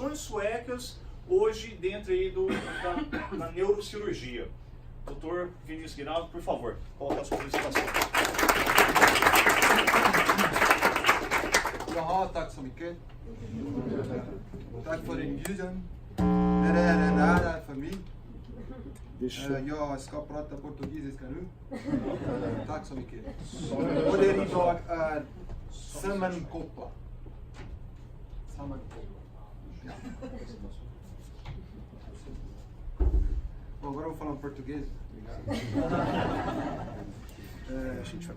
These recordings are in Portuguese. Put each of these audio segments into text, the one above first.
inovações suecas hoje dentro aí da neurocirurgia. Dr. Vinícius Guinaldo, por favor, coloque a sua apresentação. Tack så mycket. Tack för inbjudan. Det är en ära för mig. Jag ska prata portugisiska nu. Tack så mycket. Och det idag är sammankoppa. Bom, agora eu vou falar em português.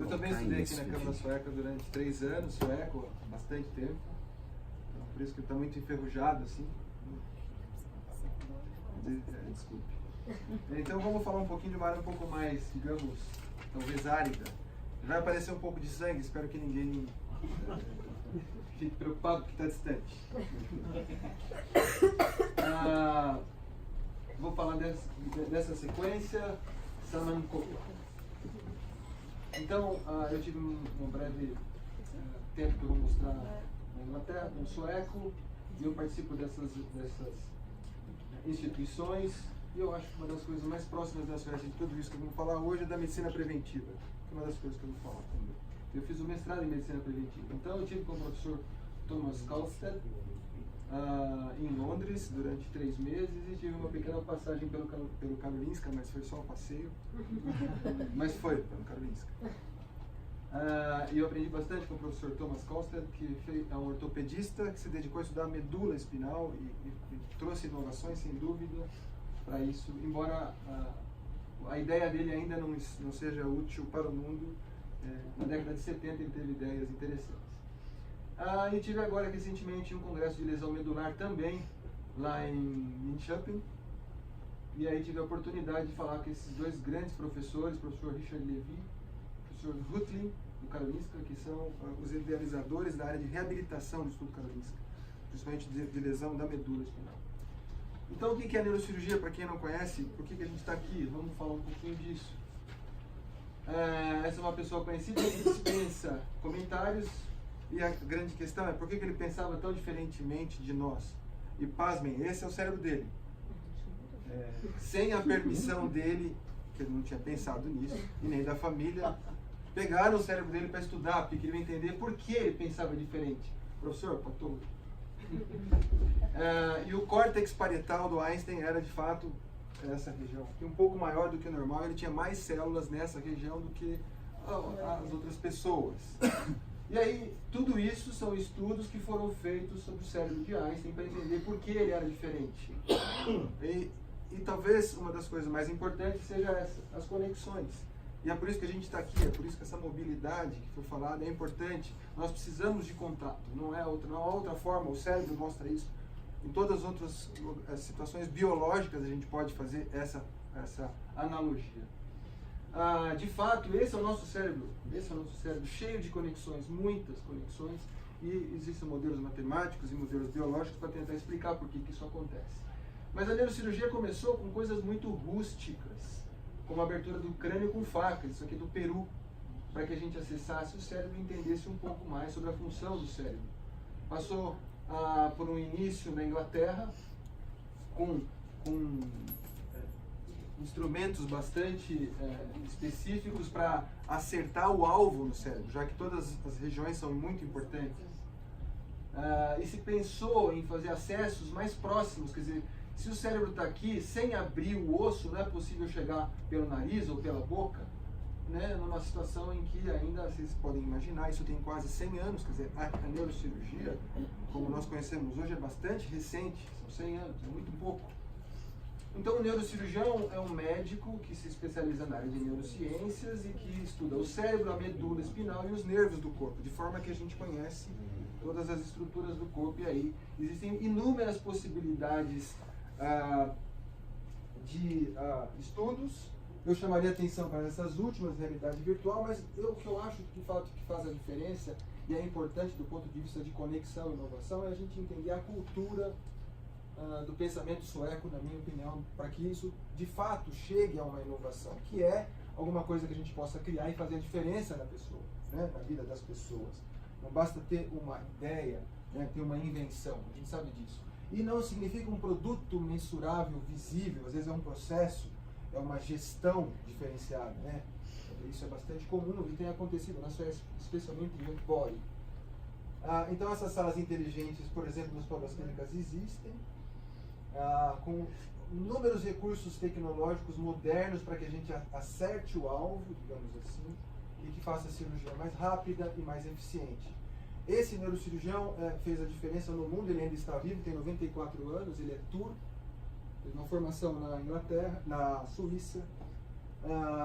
Eu também estudei aqui na Câmara Sueca durante 3 anos, sueco, há bastante tempo. Então, por isso que ele está muito enferrujado assim. Desculpe. Então vamos falar um pouquinho de uma área um pouco mais, digamos, talvez árida. Vai aparecer um pouco de sangue, espero que ninguém fique preocupado porque está distante. Vou falar dessa sequência, Sammankoppa. Então, eu tive um breve tempo que eu vou mostrar na Inglaterra, um sueco, e eu participo dessas instituições, e eu acho que uma das coisas mais próximas da Suécia de tudo isso que eu vou falar hoje é da medicina preventiva, que é uma das coisas que eu vou falar também. Eu fiz um mestrado em medicina preventiva, então eu tive com o professor Thomas Kalstedt em Londres durante 3 meses e tive uma pequena passagem pelo Karolinska, mas foi só um passeio, mas foi pelo Karolinska. E eu aprendi bastante com o professor Thomas Kalstedt, que é um ortopedista que se dedicou a estudar a medula espinal e trouxe inovações, sem dúvida, para isso, embora a ideia dele ainda não seja útil para o mundo. Na década de 70 ele teve ideias interessantes. E tive agora recentemente um congresso de lesão medular também, lá em Linköping, e aí tive a oportunidade de falar com esses 2 grandes professores, o professor Richard Levy e o professor Rutling, do Karolinska, que são os idealizadores da área de reabilitação do estudo Karolinska, principalmente de lesão da medula espinal. Então, o que é a neurocirurgia, para quem não conhece? Por que a gente está aqui? Vamos falar um pouquinho disso. Essa é uma pessoa conhecida que dispensa comentários, e a grande questão é por que ele pensava tão diferentemente de nós. E pasmem, esse é o cérebro dele. Sem a permissão dele, que ele não tinha pensado nisso, e nem da família, pegaram o cérebro dele para estudar, porque queriam entender por que ele pensava diferente. Professor, patologia. E o córtex parietal do Einstein era de fato essa região, um pouco maior do que o normal. Ele tinha mais células nessa região do que as outras pessoas. E aí, tudo isso são estudos que foram feitos sobre o cérebro de Einstein para entender por que ele era diferente. E talvez uma das coisas mais importantes seja essa, as conexões. E é por isso que a gente está aqui, é por isso que essa mobilidade que foi falada é importante. Nós precisamos de contato, não há outra forma, o cérebro mostra isso. Em todas as outras situações biológicas a gente pode fazer essa analogia. De fato, esse é o nosso cérebro cheio de conexões, muitas conexões, e existem modelos matemáticos e modelos biológicos para tentar explicar por que isso acontece. Mas a neurocirurgia começou com coisas muito rústicas, como a abertura do crânio com facas, isso aqui é do Peru, para que a gente acessasse o cérebro e entendesse um pouco mais sobre a função do cérebro. Passou por um início na Inglaterra, com instrumentos bastante específicos para acertar o alvo no cérebro, já que todas as regiões são muito importantes. E se pensou em fazer acessos mais próximos, quer dizer, se o cérebro está aqui, sem abrir o osso, não é possível chegar pelo nariz ou pela boca, né, numa situação em que ainda, vocês podem imaginar, isso tem quase 100 anos, quer dizer, a neurocirurgia, como nós conhecemos hoje, é bastante recente, são 100 anos, é muito pouco. Então, o neurocirurgião é um médico que se especializa na área de neurociências e que estuda o cérebro, a medula espinal e os nervos do corpo, de forma que a gente conhece todas as estruturas do corpo. E aí existem inúmeras possibilidades de estudos. Eu chamaria atenção para essas últimas, realidade virtual, mas o que eu acho que faz a diferença e é importante do ponto de vista de conexão e inovação é a gente entender a cultura do pensamento sueco, na minha opinião, para que isso de fato chegue a uma inovação, que é alguma coisa que a gente possa criar e fazer a diferença na pessoa, né, na vida das pessoas. Não basta ter uma ideia, né, ter uma invenção, a gente sabe disso. E não significa um produto mensurável, visível, às vezes é um processo, é uma gestão diferenciada, né? Isso é bastante comum e tem acontecido na Suécia, especialmente em Göteborg. Então essas salas inteligentes, por exemplo, nos pós clínicas existem, com inúmeros recursos tecnológicos modernos para que a gente acerte o alvo, digamos assim, e que faça a cirurgia mais rápida e mais eficiente. Esse neurocirurgião fez a diferença no mundo, ele ainda está vivo, tem 94 anos, ele é turco, fez uma formação na Inglaterra, na Suíça,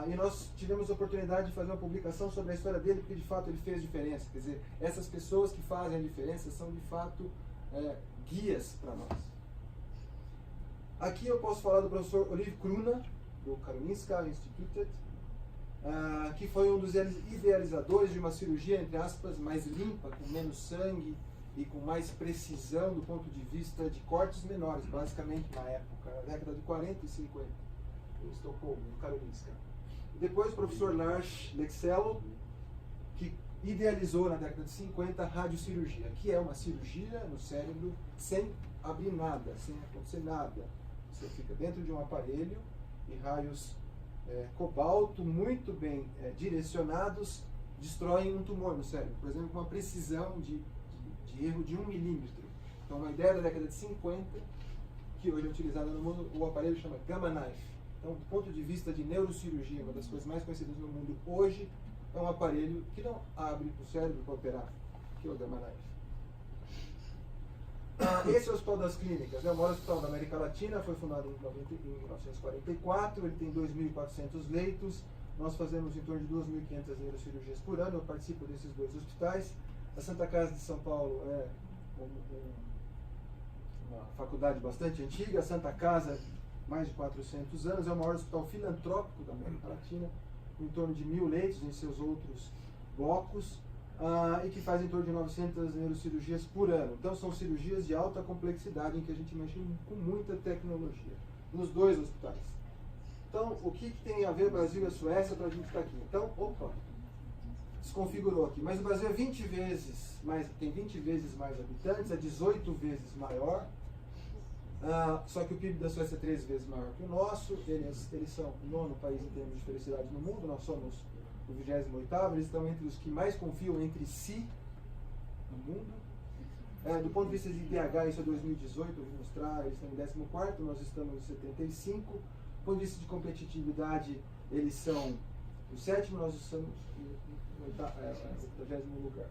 e nós tivemos a oportunidade de fazer uma publicação sobre a história dele, porque de fato ele fez diferença. Quer dizer, essas pessoas que fazem a diferença são de fato guias para nós. Aqui eu posso falar do professor Olive Kruna, do Karolinska Institutet, que foi um dos idealizadores de uma cirurgia, entre aspas, mais limpa, com menos sangue e com mais precisão do ponto de vista de cortes menores, basicamente na época, na década de 40 e 50, em Estocolmo, no Karolinska. Depois o professor Lars Lexello, que idealizou na década de 50 a radiocirurgia, que é uma cirurgia no cérebro sem abrir nada, sem acontecer nada. Você fica dentro de um aparelho e raios cobalto muito bem direcionados destroem um tumor no cérebro, por exemplo, com uma precisão de erro de 1 milímetro. Então, uma ideia da década de 50, que hoje é utilizada no mundo, o aparelho chama Gamma Knife. Então, do ponto de vista de neurocirurgia, uma das coisas mais conhecidas no mundo hoje, é um aparelho que não abre o cérebro para operar, que é o Gamma Knife. Esse é o Hospital das Clínicas, é o maior hospital da América Latina, foi fundado em 1944, ele tem 2.400 leitos, nós fazemos em torno de 2.500 neurocirurgias por ano, eu participo desses dois hospitais. A Santa Casa de São Paulo é uma faculdade bastante antiga, a Santa Casa, mais de 400 anos, é o maior hospital filantrópico da América Latina, com em torno de 1.000 leitos em seus outros blocos, e que faz em torno de 900 neurocirurgias por ano. Então são cirurgias de alta complexidade em que a gente mexe com muita tecnologia, nos dois hospitais. Então, o que tem a ver o Brasil e a Suécia para a gente estar aqui? Então, desconfigurou aqui, mas o Brasil é 20 vezes mais, tem 20 vezes mais habitantes, é 18 vezes maior, só que o PIB da Suécia é 13 vezes maior que o nosso, eles são o 9º país em termos de felicidade no mundo, nós somos o 28º, eles estão entre os que mais confiam entre si no mundo. Do ponto de vista de IDH, isso é 2018, eu vou mostrar, eles estão em 14º, nós estamos em 75. Do ponto de vista de competitividade, eles são o 7º, nós estamos no 80º lugar.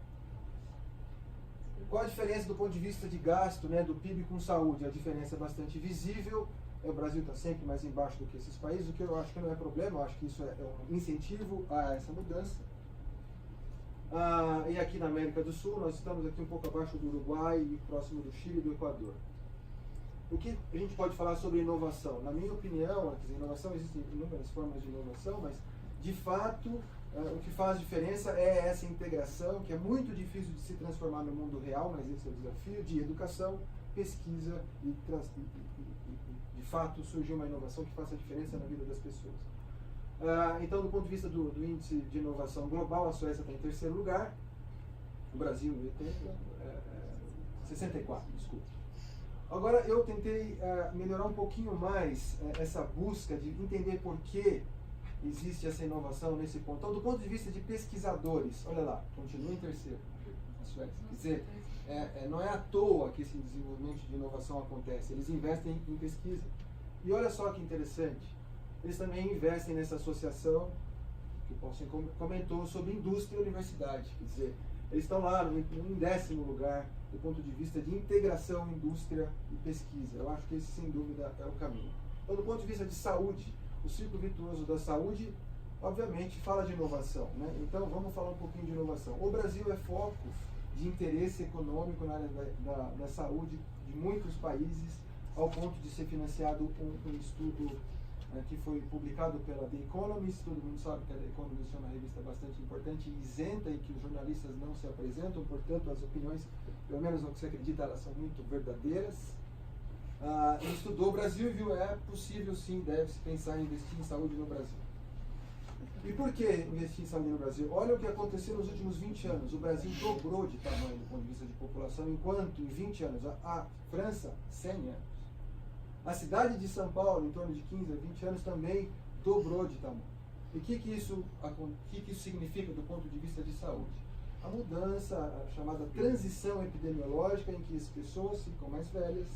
Qual a diferença do ponto de vista de gasto, né, do PIB com saúde? A diferença é bastante visível. O Brasil está sempre mais embaixo do que esses países, o que eu acho que não é problema, eu acho que isso é um incentivo a essa mudança. E aqui na América do Sul, nós estamos aqui um pouco abaixo do Uruguai e próximo do Chile e do Equador. O que a gente pode falar sobre inovação? Na minha opinião, quer dizer, inovação, existem inúmeras formas de inovação, mas de fato o que faz diferença é essa integração, que é muito difícil de se transformar no mundo real, mas esse é o desafio, de educação, pesquisa e de fato surgir uma inovação que faça a diferença na vida das pessoas. Então, do ponto de vista do índice de inovação global, a Suécia está em 3º lugar, o Brasil em 64, desculpa. Agora, eu tentei melhorar um pouquinho mais essa busca de entender por que existe essa inovação nesse ponto. Então, do ponto de vista de pesquisadores, olha lá, continua em 3º, a Suécia. Quer dizer, não é à toa que esse desenvolvimento de inovação acontece, eles investem em pesquisa. E olha só que interessante, eles também investem nessa associação, que o Paulsen comentou, sobre indústria e universidade. Quer dizer, eles estão lá em 10º lugar do ponto de vista de integração, indústria e pesquisa. Eu acho que esse, sem dúvida, é o caminho. Então, do ponto de vista de saúde, o ciclo virtuoso da saúde, obviamente, fala de inovação, né? Então, vamos falar um pouquinho de inovação. O Brasil é foco de interesse econômico na área da saúde de muitos países, ao ponto de ser financiado um estudo que foi publicado pela The Economist. Todo mundo sabe que a The Economist é uma revista bastante importante e isenta, em que os jornalistas não se apresentam, portanto as opiniões, pelo menos no que se acredita, elas são muito verdadeiras. Ele estudou o Brasil e viu, é possível sim, deve-se pensar em investir em saúde no Brasil. E por que investir em saúde no Brasil? Olha o que aconteceu nos últimos 20 anos. O Brasil dobrou de tamanho do ponto de vista de população, enquanto em 20 anos a França, 100 anos. A cidade de São Paulo, em torno de 15 a 20 anos, também dobrou de tamanho. E o que isso significa do ponto de vista de saúde? A mudança, a chamada transição epidemiológica, em que as pessoas ficam mais velhas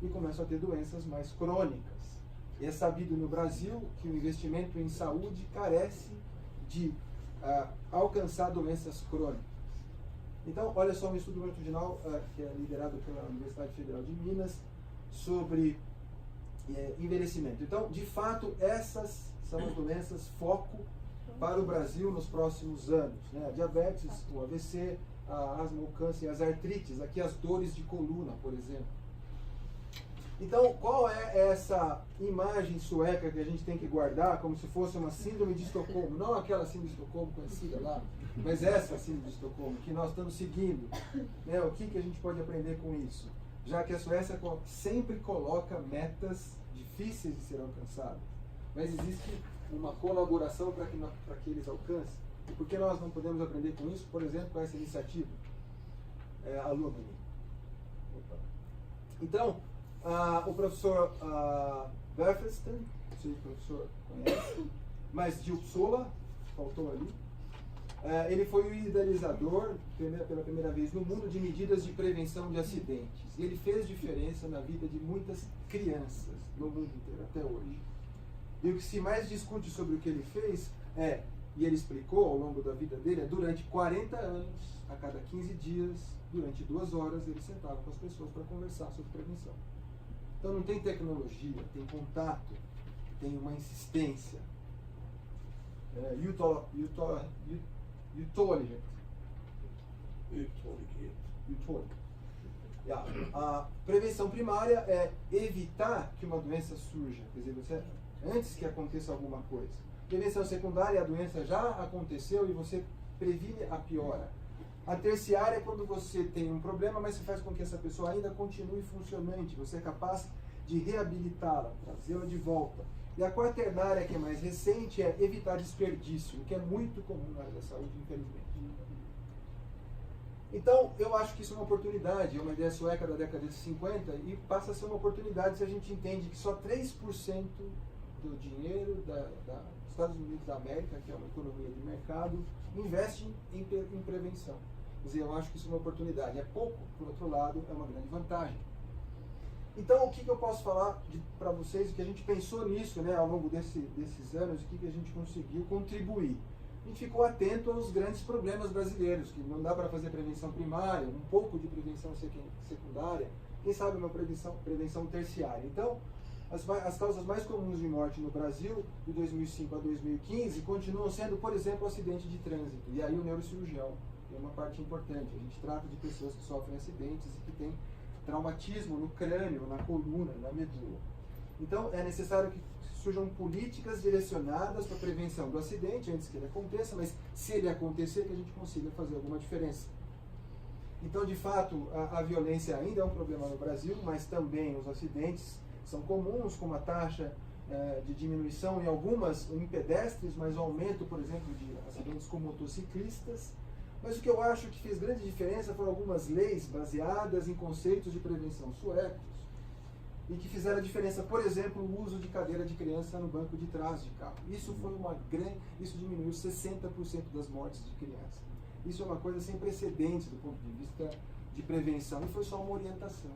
e começam a ter doenças mais crônicas. E é sabido no Brasil que o investimento em saúde carece de alcançar doenças crônicas. Então, olha só um estudo longitudinal que é liderado pela Universidade Federal de Minas sobre envelhecimento. Então, de fato, essas são as doenças foco para o Brasil nos próximos anos, né? A diabetes, o AVC, a asma, o câncer, as artrites, aqui as dores de coluna, por exemplo. Então, qual é essa imagem sueca que a gente tem que guardar como se fosse uma síndrome de Estocolmo? Não aquela síndrome de Estocolmo conhecida lá, mas essa síndrome de Estocolmo que nós estamos seguindo. Né? O que a gente pode aprender com isso? Já que a Suécia sempre coloca metas difíceis de ser alcançadas, mas existe uma colaboração para que eles alcancem. E por que nós não podemos aprender com isso? Por exemplo, com essa iniciativa Alumni. Então, o professor Berfelsten, não sei se o professor conhece, mas de Uppsala, faltou ali, ele foi o idealizador, pela primeira vez no mundo, de medidas de prevenção de acidentes. E ele fez diferença na vida de muitas crianças no mundo inteiro, até hoje. E o que se mais discute sobre o que ele fez e ele explicou ao longo da vida dele, durante 40 anos, a cada 15 dias, durante 2 horas, ele sentava com as pessoas para conversar sobre prevenção. Então não tem tecnologia, tem contato, tem uma insistência. A prevenção primária é evitar que uma doença surja, quer dizer, antes que aconteça alguma coisa. Prevenção secundária, a doença já aconteceu e você previne a piora. A terciária é quando você tem um problema, mas você faz com que essa pessoa ainda continue funcionante, você é capaz de reabilitá-la, trazê-la de volta. E a quaternária, que é mais recente, é evitar desperdício, o que é muito comum na área da saúde, infelizmente. Então, eu acho que isso é uma oportunidade, é uma ideia sueca da década de 50 e passa a ser uma oportunidade se a gente entende que só 3% do dinheiro dos Estados Unidos da América, que é uma economia de mercado, investe em prevenção. Quer dizer, eu acho que isso é uma oportunidade. É pouco, por outro lado, é uma grande vantagem. Então, o que eu posso falar para vocês, o que a gente pensou nisso, né, ao longo desses anos, o que a gente conseguiu contribuir? A gente ficou atento aos grandes problemas brasileiros, que não dá para fazer prevenção primária, um pouco de prevenção secundária, quem sabe uma prevenção terciária. Então, as causas mais comuns de morte no Brasil, de 2005 a 2015, continuam sendo, por exemplo, o acidente de trânsito. E aí o neurocirurgião é uma parte importante. A gente trata de pessoas que sofrem acidentes e que têm traumatismo no crânio, na coluna, na medula. Então, é necessário que surjam políticas direcionadas para a prevenção do acidente, antes que ele aconteça, mas se ele acontecer, que a gente consiga fazer alguma diferença. Então, de fato, a violência ainda é um problema no Brasil, mas também os acidentes são comuns, com uma taxa de diminuição em pedestres, mas o aumento, por exemplo, de acidentes com motociclistas. Mas o que eu acho que fez grande diferença foram algumas leis baseadas em conceitos de prevenção suecos e que fizeram a diferença, por exemplo, o uso de cadeira de criança no banco de trás de carro. Isso diminuiu 60% das mortes de criança. Isso é uma coisa sem precedentes do ponto de vista de prevenção e foi só uma orientação.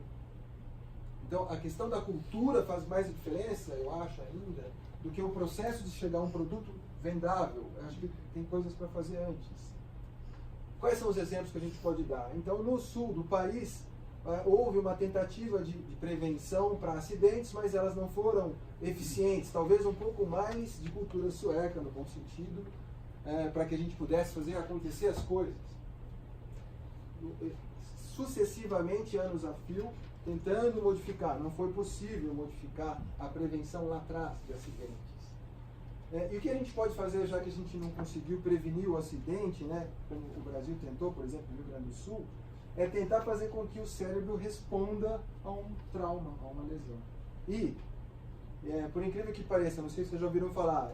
Então, a questão da cultura faz mais diferença, eu acho ainda, do que o processo de chegar a um produto vendável. Eu acho que tem coisas para fazer antes. Quais são os exemplos que a gente pode dar? Então, no sul do país, houve uma tentativa de prevenção para acidentes, mas elas não foram eficientes. Talvez um pouco mais de cultura sueca, no bom sentido, para que a gente pudesse fazer acontecer as coisas. Sucessivamente, anos a fio, tentando modificar. Não foi possível modificar a prevenção lá atrás de acidentes. E o que a gente pode fazer, já que a gente não conseguiu prevenir o acidente, né, como o Brasil tentou, por exemplo, no Rio Grande do Sul, é tentar fazer com que o cérebro responda a um trauma, a uma lesão. E por incrível que pareça, não sei se vocês já ouviram falar,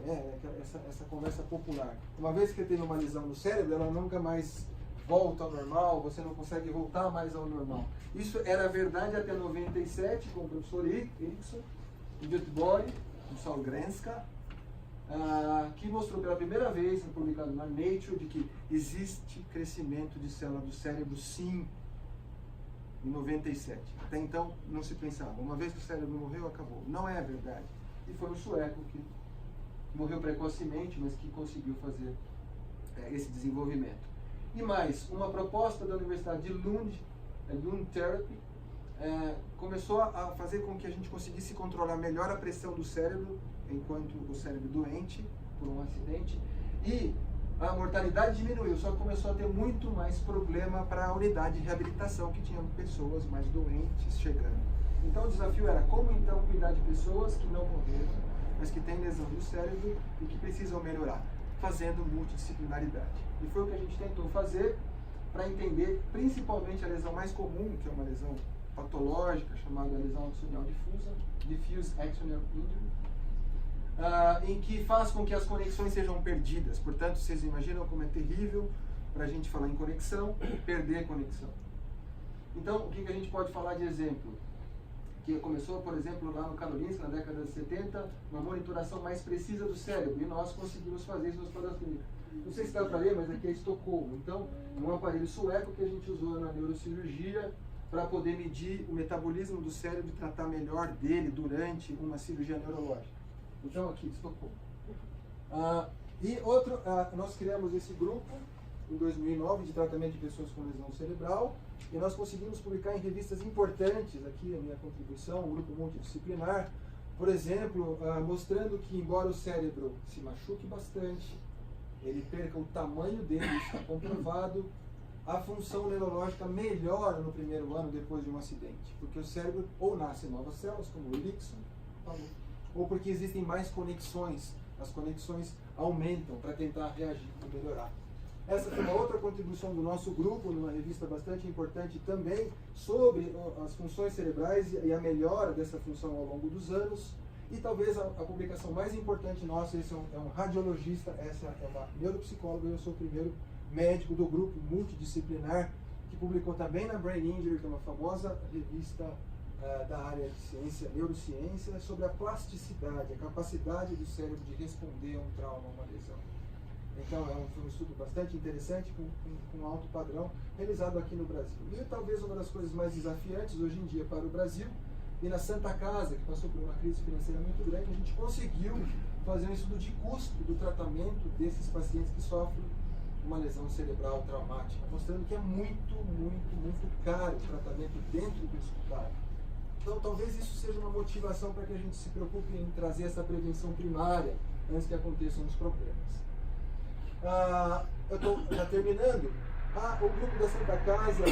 essa conversa popular. Uma vez que teve uma lesão no cérebro, ela nunca mais volta ao normal, você não consegue voltar mais ao normal. Isso era verdade até 97, com o professor Erickson, o Göteborg, o Saul Grenska, que mostrou pela primeira vez, publicado na Nature, de que existe crescimento de célula do cérebro, sim, em 97. Até então não se pensava, uma vez que o cérebro morreu, acabou. Não é verdade. E foi um sueco que morreu precocemente, mas que conseguiu fazer esse desenvolvimento. E mais, uma proposta da Universidade de Lund, Lund Therapy, começou a fazer com que a gente conseguisse controlar melhor a pressão do cérebro, enquanto o cérebro doente, por um acidente, e a mortalidade diminuiu, só que começou a ter muito mais problema para a unidade de reabilitação, que tinha pessoas mais doentes chegando. Então o desafio era como então cuidar de pessoas que não morreram, mas que têm lesão do cérebro e que precisam melhorar, fazendo multidisciplinaridade. E foi o que a gente tentou fazer para entender principalmente a lesão mais comum, que é uma lesão patológica, chamada lesão axonial difusa, diffuse axonal injury, em que faz com que as conexões sejam perdidas. Portanto, vocês imaginam como é terrível para a gente falar em conexão, perder conexão. Então, o que a gente pode falar de exemplo? Que começou, por exemplo, lá no Karolinska, na década de 70, uma monitoração mais precisa do cérebro, e nós conseguimos fazer isso no Hospital das Clínicas. Não sei se dá para ler, mas aqui é Estocolmo. Então, é um aparelho sueco que a gente usou na neurocirurgia para poder medir o metabolismo do cérebro e tratar melhor dele durante uma cirurgia neurológica. Então, aqui, Estocolmo. E outro, nós criamos esse grupo em 2009 de tratamento de pessoas com lesão cerebral, e nós conseguimos publicar em revistas importantes, aqui a minha contribuição, um grupo multidisciplinar, por exemplo, mostrando que embora o cérebro se machuque bastante, ele perca o tamanho dele, está comprovado, a função neurológica melhora no primeiro ano depois de um acidente, porque o cérebro ou nasce novas células, como o Erickson falou, ou porque existem mais conexões, as conexões aumentam para tentar reagir e melhorar. Essa foi uma outra contribuição do nosso grupo, numa revista bastante importante também, sobre as funções cerebrais e a melhora dessa função ao longo dos anos. E talvez a publicação mais importante nossa, esse é um radiologista, essa é uma neuropsicóloga, eu sou o primeiro médico do grupo multidisciplinar, que publicou também na Brain Injury, que é uma famosa revista da área de ciência, neurociência, sobre a plasticidade, a capacidade do cérebro de responder a um trauma, a uma lesão. Então foi um estudo bastante interessante, com alto padrão, realizado aqui no Brasil. E talvez uma das coisas mais desafiantes hoje em dia para o Brasil, e na Santa Casa, que passou por uma crise financeira muito grande, a gente conseguiu fazer um estudo de custo do tratamento desses pacientes que sofrem uma lesão cerebral traumática, mostrando que é muito, muito, muito caro o tratamento dentro do hospital. Então talvez isso seja uma motivação para que a gente se preocupe em trazer essa prevenção primária antes que aconteçam os problemas. Eu estou já terminando. O grupo da Santa Casa,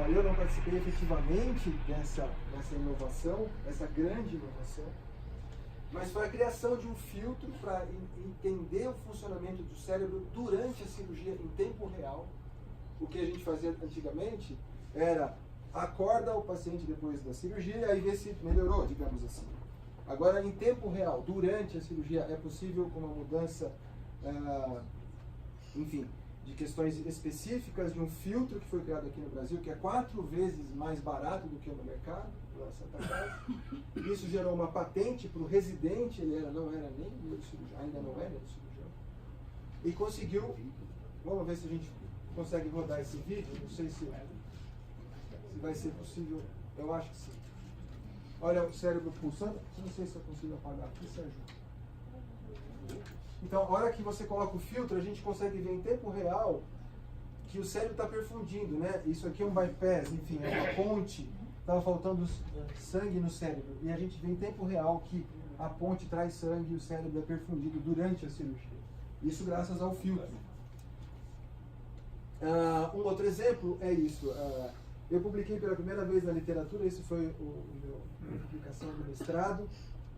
eu não participei efetivamente dessa inovação, essa grande inovação, mas foi a criação de um filtro para entender o funcionamento do cérebro durante a cirurgia em tempo real. O que a gente fazia antigamente era acorda o paciente depois da cirurgia e aí vê se melhorou, digamos assim. Agora, em tempo real, durante a cirurgia, é possível com uma mudança, de questões específicas, de um filtro que foi criado aqui no Brasil, que é 4 vezes mais barato do que no mercado, pela Santa Casa. Isso gerou uma patente para o residente, ele não era nem neurocirurgião, ainda não é neurocirurgião, e conseguiu, vamos ver se a gente consegue rodar esse vídeo, não sei se vai ser possível, eu acho que sim. Olha o cérebro pulsando, não sei se eu consigo apagar aqui, Sérgio. Então, a hora que você coloca o filtro, a gente consegue ver em tempo real que o cérebro está perfundindo, né? Isso aqui é um bypass, enfim, é uma ponte, estava faltando sangue no cérebro. E a gente vê em tempo real que a ponte traz sangue e o cérebro é perfundido durante a cirurgia. Isso graças ao filtro. Um outro exemplo é isso. Eu publiquei pela primeira vez na literatura, esse foi a minha publicação do mestrado,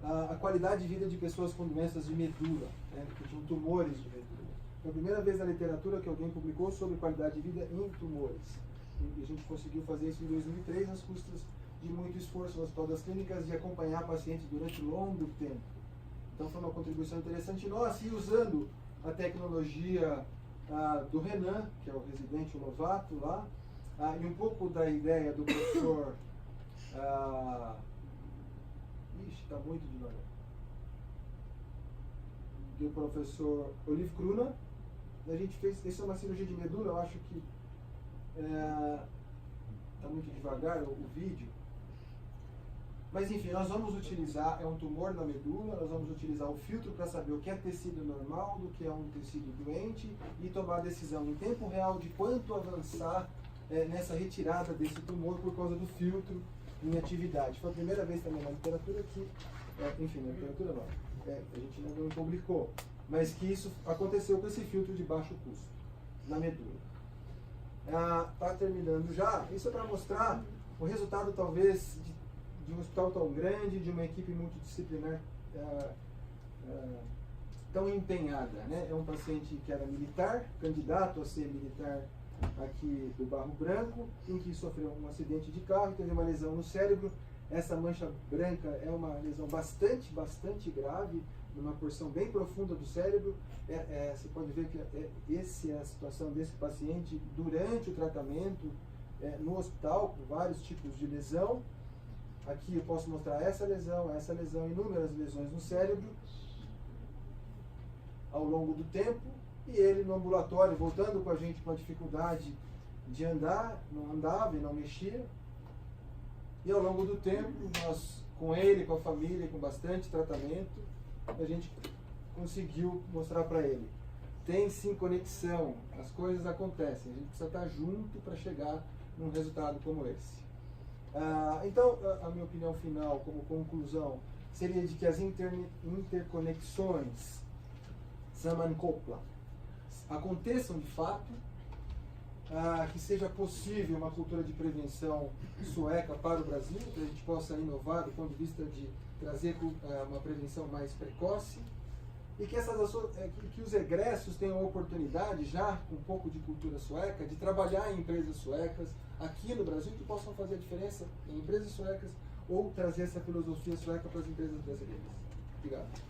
a qualidade de vida de pessoas com doenças de medula, né, que tinham tumores de medula. Foi a primeira vez na literatura que alguém publicou sobre qualidade de vida em tumores. E a gente conseguiu fazer isso em 2003 às custas de muito esforço no Hospital das Clínicas de acompanhar pacientes durante longo tempo. Então foi uma contribuição interessante nossa, e usando a tecnologia do Renan, que é o residente, o novato lá, e um pouco da ideia do professor... está muito devagar. Do professor Olive Kruna. A gente fez, isso é uma cirurgia de medula, eu acho que está muito devagar o vídeo. Mas enfim, nós vamos utilizar, é um tumor na medula, nós vamos utilizar o filtro para saber o que é tecido normal, do que é um tecido doente, e tomar a decisão em tempo real de quanto avançar nessa retirada desse tumor por causa do filtro em atividade. Foi a primeira vez também na literatura que, enfim, na literatura não, a gente ainda não publicou, mas que isso aconteceu com esse filtro de baixo custo na medula. Está terminando já, isso é para mostrar o resultado talvez de um hospital tão grande, de uma equipe multidisciplinar tão empenhada, né? É um paciente que era militar, candidato a ser militar aqui do Barro Branco, em que sofreu um acidente de carro e teve uma lesão no cérebro. Essa mancha branca é uma lesão bastante grave, numa porção bem profunda do cérebro. Você pode ver que essa é a situação desse paciente durante o tratamento no hospital, com vários tipos de lesão. Aqui eu posso mostrar essa lesão, inúmeras lesões no cérebro ao longo do tempo, e ele no ambulatório, voltando com a gente com a dificuldade de andar, não andava e não mexia, e ao longo do tempo, nós, com ele, com a família, com bastante tratamento, a gente conseguiu mostrar para ele. Tem sim conexão, as coisas acontecem, a gente precisa estar junto para chegar num resultado como esse. Então, a minha opinião final, como conclusão, seria de que as interconexões Samankopla aconteçam de fato, que seja possível uma cultura de prevenção sueca para o Brasil, que a gente possa inovar do ponto de vista de trazer uma prevenção mais precoce, e que que os egressos tenham a oportunidade, já com um pouco de cultura sueca, de trabalhar em empresas suecas aqui no Brasil, que possam fazer a diferença em empresas suecas ou trazer essa filosofia sueca para as empresas brasileiras. Obrigado.